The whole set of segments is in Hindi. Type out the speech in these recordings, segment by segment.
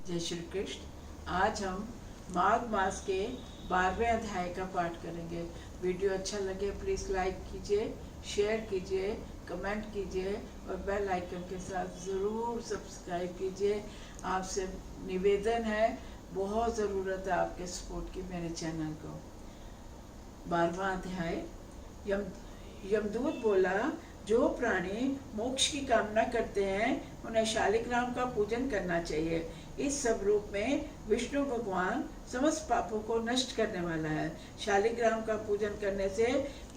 जय श्री कृष्ण। आज हम माघ मास के 12वें अध्याय का पाठ करेंगे। वीडियो अच्छा लगे प्लीज़ लाइक कीजिए, शेयर कीजिए, कमेंट कीजिए और बेल आइकन के साथ ज़रूर सब्सक्राइब कीजिए। आपसे निवेदन है, बहुत ज़रूरत है आपके सपोर्ट की मेरे चैनल को। 12वां अध्याय। यमदूत बोला, जो प्राणी मोक्ष की कामना करते हैं उन्हें शालिग्राम का पूजन करना चाहिए। इस सब रूप में विष्णु भगवान समस्त पापों को नष्ट करने वाला है। शालिग्राम का पूजन करने से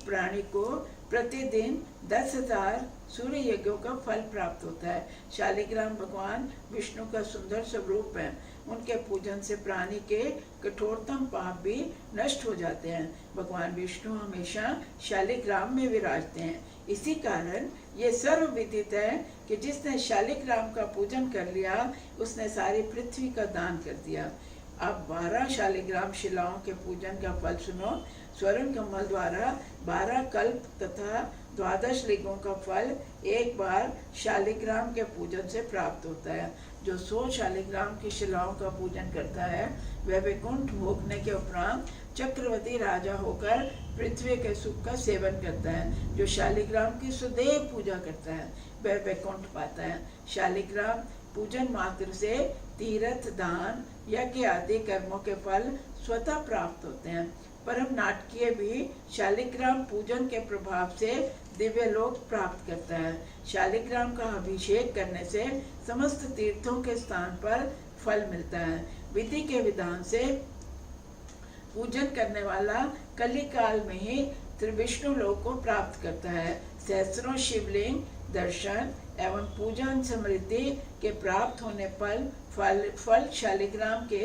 प्राणी को प्रतिदिन 10,000 सूर्य यज्ञों का फल प्राप्त होता है। शालिग्राम भगवान विष्णु का सुंदर स्वरूप है। उनके पूजन से प्राणी के कठोरतम पाप भी नष्ट हो जाते हैं। भगवान विष्णु हमेशा शालिग्राम में विराजते हैं। इसी कारण ये सर्वविदित है कि जिसने शालिग्राम का पूजन कर लिया उसने सारी पृथ्वी का दान कर दिया। अब 12 शालिग्राम शिलाओं के पूजन का फल सुनो। स्वर्ण कमल द्वारा 12 कल्प तथा 12 लिंगों का फल एक बार शालिग्राम के पूजन से प्राप्त होता है। जो 100 शालिग्राम की शिलाओं का पूजन करता है वह वैकुंठ भोगने के उपरांत चक्रवर्ती राजा होकर पृथ्वी के सुख का सेवन करता है। जो शालिग्राम की सदैव पूजा करता है वह वैकुंठ पाता है। शालिग्राम पूजन मात्र से तीर्थ, दान, यज्ञ आदि कर्मों के फल स्वतः प्राप्त होते हैं। परम नाटकीय भी शालिग्राम पूजन के प्रभाव से दिव्य लोक प्राप्त करता है। शालिग्राम का अभिषेक करने से समस्त तीर्थों के स्थान पर फल मिलता है। विधि के विधान से पूजन करने वाला कली काल में ही त्रिविष्णु लोक को प्राप्त करता है। सहस्रों शिवलिंग दर्शन एवं पूजन समृद्धि के प्राप्त होने पर फल शालिग्राम के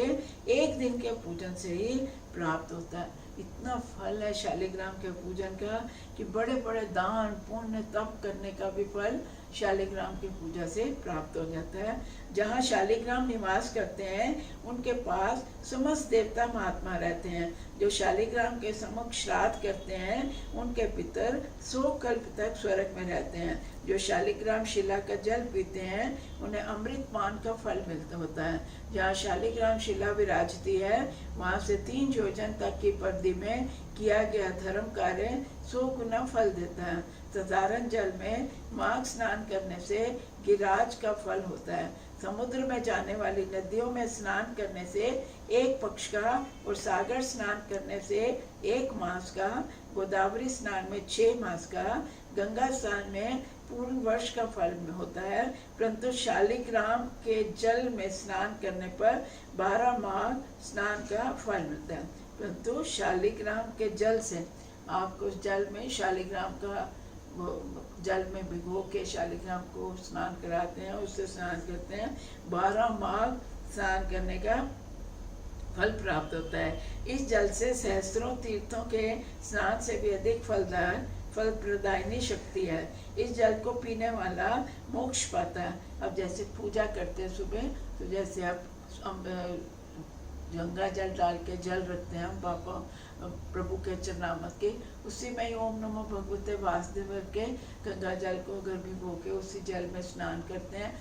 एक दिन के पूजन से ही प्राप्त होता है। इतना फल है शालिग्राम के पूजन का कि बड़े बड़े दान पुण्य तप करने का भी फल शालिग्राम की पूजा से प्राप्त हो जाता है। जहाँ शालिग्राम निवास करते हैं उनके पास समस्त देवता महात्मा रहते हैं। जो शालिग्राम के समक्ष श्राद्ध करते हैं उनके पितर 100 कल्प तक स्वर्ग में रहते हैं। जो शालिग्राम शिला का जल पीते हैं उन्हें अमृत पान का फल मिलता होता है। जहाँ शालिग्राम शिला विराजती है वहाँ से 3 योजन तक की परिधि में किया गया धर्म कार्य 100 गुना फल देता है। साधारण जल में माघ स्नान करने से गिरिराज का फल होता है। समुद्र में जाने वाली नदियों में स्नान करने से 1 पक्ष का और सागर स्नान करने से 1 मास का, गोदावरी स्नान में 6 मास का, गंगा स्नान में पूर्ण वर्ष का फल होता है। परंतु शालिग्राम के जल में स्नान करने पर 12 माह स्नान का फल मिलता है। परंतु शालिग्राम के जल से आपको जल में शालिग्राम का जल में भिगो के शालिग्राम को स्नान कराते हैं, उससे स्नान करते हैं। 12 माह स्नान करने का फल प्राप्त होता है। इस जल से सहस्रों तीर्थों के स्नान से भी अधिक फल प्रदायिनी शक्ति है। इस जल को पीने वाला मोक्ष पाता है। अब जैसे पूजा करते हैं सुबह, तो जैसे आप गंगा जल डाल के जल रखते हैं हम पापा प्रभु के चरणामत के, उसी में ही ओम नमो भगवते वासुदेव के गंगा जल को अगर भिगो के उसी जल में स्नान करते हैं,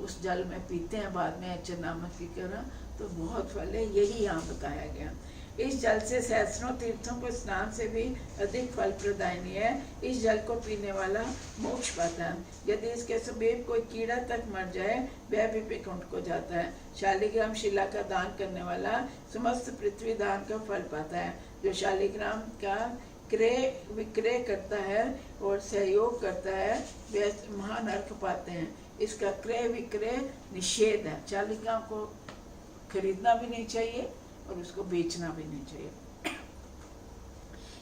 उस जल में पीते हैं बाद में चरणामत की तरह, तो बहुत फल है। यही यहाँ बताया गया। इस जल से सहस्रों तीर्थों को स्नान से भी अधिक फल प्रदायिनी है। इस जल को पीने वाला मोक्ष पाता है। यदि इसके समीप कोई कीड़ा तक मर जाए वह भी वैकुंठ को जाता है। शालिग्राम शिला का दान करने वाला समस्त पृथ्वी दान का फल पाता है। जो शालिग्राम का क्रय विक्रय करता है और सहयोग करता है वह महान अर्थ पाते हैं। इसका क्रय विक्रय निषेध है। शालिग्राम को खरीदना भी नहीं चाहिए और उसको बेचना भी नहीं चाहिए।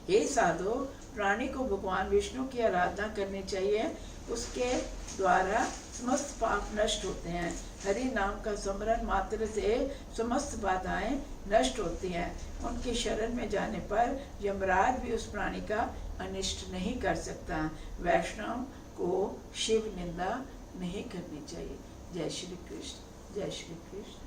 हे साधो, प्राणी को भगवान विष्णु की आराधना करनी चाहिए। उसके द्वारा समस्त पाप नष्ट होते हैं। हरि नाम का स्मरण मात्र से समस्त बाधाएं नष्ट होती हैं। उनकी शरण में जाने पर यमराज भी उस प्राणी का अनिष्ट नहीं कर सकता। वैष्णव को शिव निंदा नहीं करनी चाहिए। जय श्री कृष्ण, जय श्री कृष्ण।